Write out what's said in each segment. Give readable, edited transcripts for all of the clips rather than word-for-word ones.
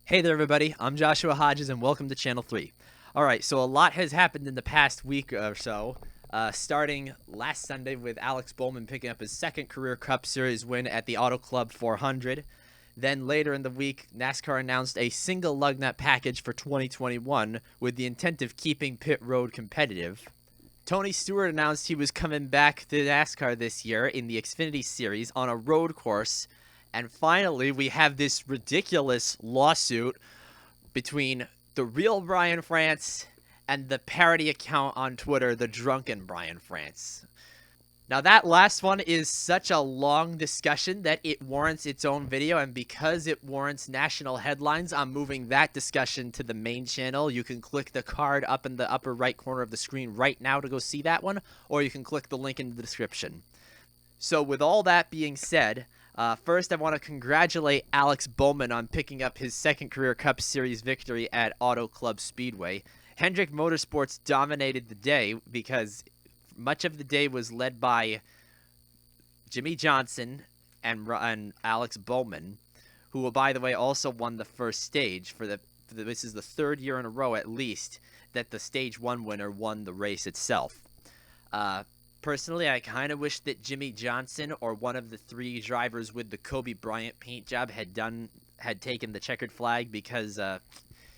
Hey there, everybody. I'm Joshua Hodges, and welcome to Channel 3. Alright, so a lot has happened in the past week or so, starting last Sunday with Alex Bowman picking up his second career Cup Series win at the Auto Club 400. Then later in the week, NASCAR announced a single lug nut package for 2021 with the intent of keeping pit road competitive. Tony Stewart announced he was coming back to NASCAR this year in the Xfinity Series on a road course. And finally, we have this ridiculous lawsuit between the real Brian France and the parody account on Twitter, the drunken Brian France. Now, that last one is such a long discussion that it warrants its own video, and because it warrants national headlines, I'm moving that discussion to the main channel. You can click the card up in the upper right corner of the screen right now to go see that one, or you can click the link in the description. So with all that being said, first, I want to congratulate Alex Bowman on picking up his second career Cup Series victory at Auto Club Speedway. Hendrick Motorsports dominated the day because much of the day was led by Jimmy Johnson and Alex Bowman, who, by the way, also won the first stage this is the third year in a row at least that the Stage 1 winner won the race itself. Personally, I kind of wish that Jimmy Johnson or one of the three drivers with the Kobe Bryant paint job had taken the checkered flag, because it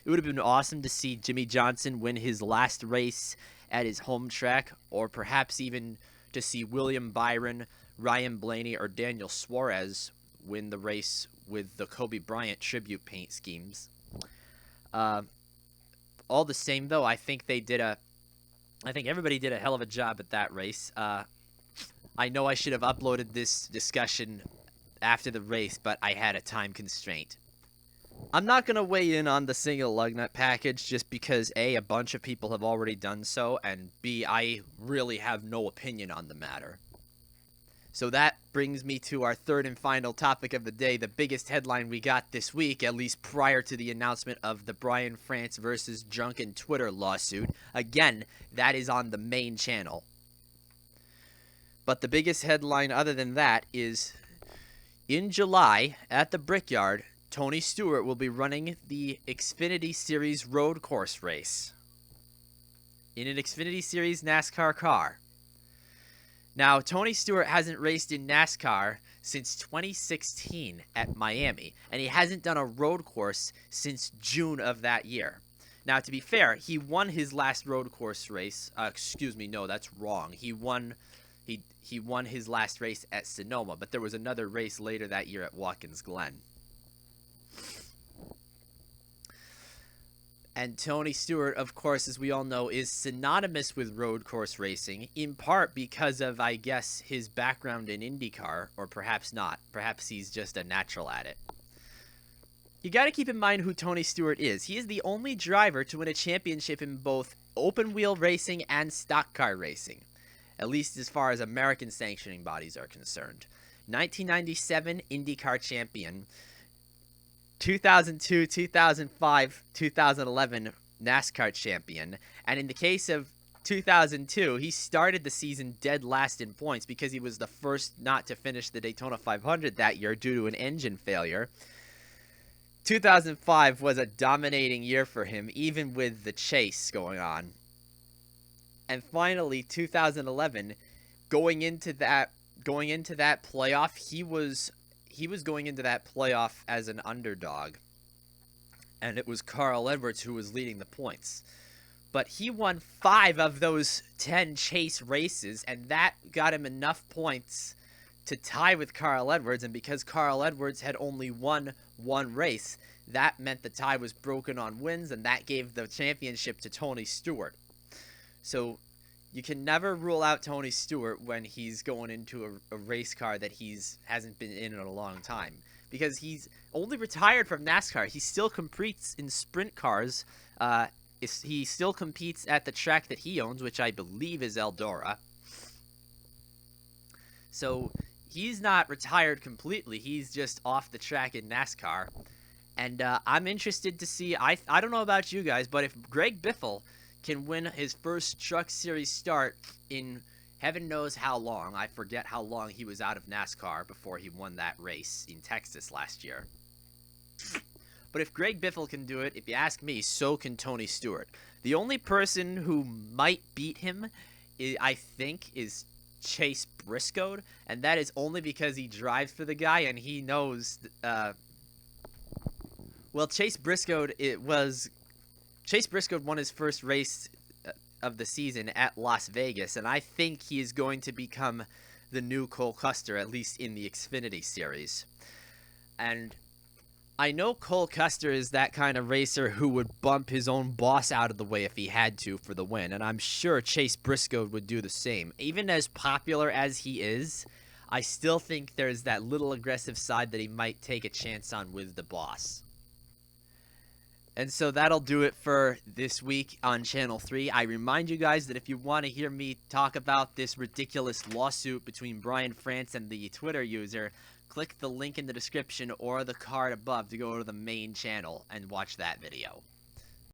would have been awesome to see Jimmy Johnson win his last race at his home track, or perhaps even to see William Byron, Ryan Blaney, or Daniel Suarez win the race with the Kobe Bryant tribute paint schemes. All the same, though, I think everybody did a hell of a job at that race. I know I should have uploaded this discussion after the race, but I had a time constraint. I'm not going to weigh in on the single lug nut package just because A, a bunch of people have already done so, and B, I really have no opinion on the matter. So that brings me to our third and final topic of the day, the biggest headline we got this week, at least prior to the announcement of the Brian France versus Drunken Twitter lawsuit. Again, that is on the main channel. But the biggest headline other than that is, in July, at the Brickyard, Tony Stewart will be running the Xfinity Series road course race in an Xfinity Series NASCAR car. Now, Tony Stewart hasn't raced in NASCAR since 2016 at Miami, and he hasn't done a road course since June of that year. Now, to be fair, he won his last road course race. Excuse me, no, that's wrong. He won his last race at Sonoma, but there was another race later that year at Watkins Glen. And Tony Stewart, of course, as we all know, is synonymous with road course racing, in part because of, I guess, his background in IndyCar, or perhaps not. Perhaps he's just a natural at it. You got to keep in mind who Tony Stewart is. He is the only driver to win a championship in both open-wheel racing and stock car racing, at least as far as American sanctioning bodies are concerned. 1997 IndyCar champion. 2002, 2005, 2011 NASCAR champion. And in the case of 2002, he started the season dead last in points because he was the first not to finish the Daytona 500 that year due to an engine failure. 2005 was a dominating year for him, even with the chase going on. And finally, 2011, going into that playoff, he was going into that playoff as an underdog, and it was Carl Edwards who was leading the points. But he won 5 of those 10 chase races, and that got him enough points to tie with Carl Edwards, and because Carl Edwards had only won one race, that meant the tie was broken on wins, and that gave the championship to Tony Stewart. So you can never rule out Tony Stewart when he's going into a race car that hasn't been in a long time, because he's only retired from NASCAR. He still competes in sprint cars. He still competes at the track that he owns, which I believe is Eldora. So he's not retired completely. He's just off the track in NASCAR. And I'm interested to see, I don't know about you guys, but if Greg Biffle can win his first Truck Series start in heaven knows how long. I forget how long he was out of NASCAR before he won that race in Texas last year. But But if Greg Biffle can do it, if you ask me, so can Tony Stewart. The only person who might beat him, I think, is Chase Briscoe, and that is only because he drives for the guy and he knows. Well, Chase Briscoe won his first race of the season at Las Vegas, and I think he is going to become the new Cole Custer, at least in the Xfinity Series. And I know Cole Custer is that kind of racer who would bump his own boss out of the way if he had to for the win, and I'm sure Chase Briscoe would do the same. Even as popular as he is, I still think there's that little aggressive side that he might take a chance on with the boss. And so that'll do it for this week on Channel 3. I remind you guys that if you want to hear me talk about this ridiculous lawsuit between Brian France and the Twitter user, click the link in the description or the card above to go to the main channel and watch that video.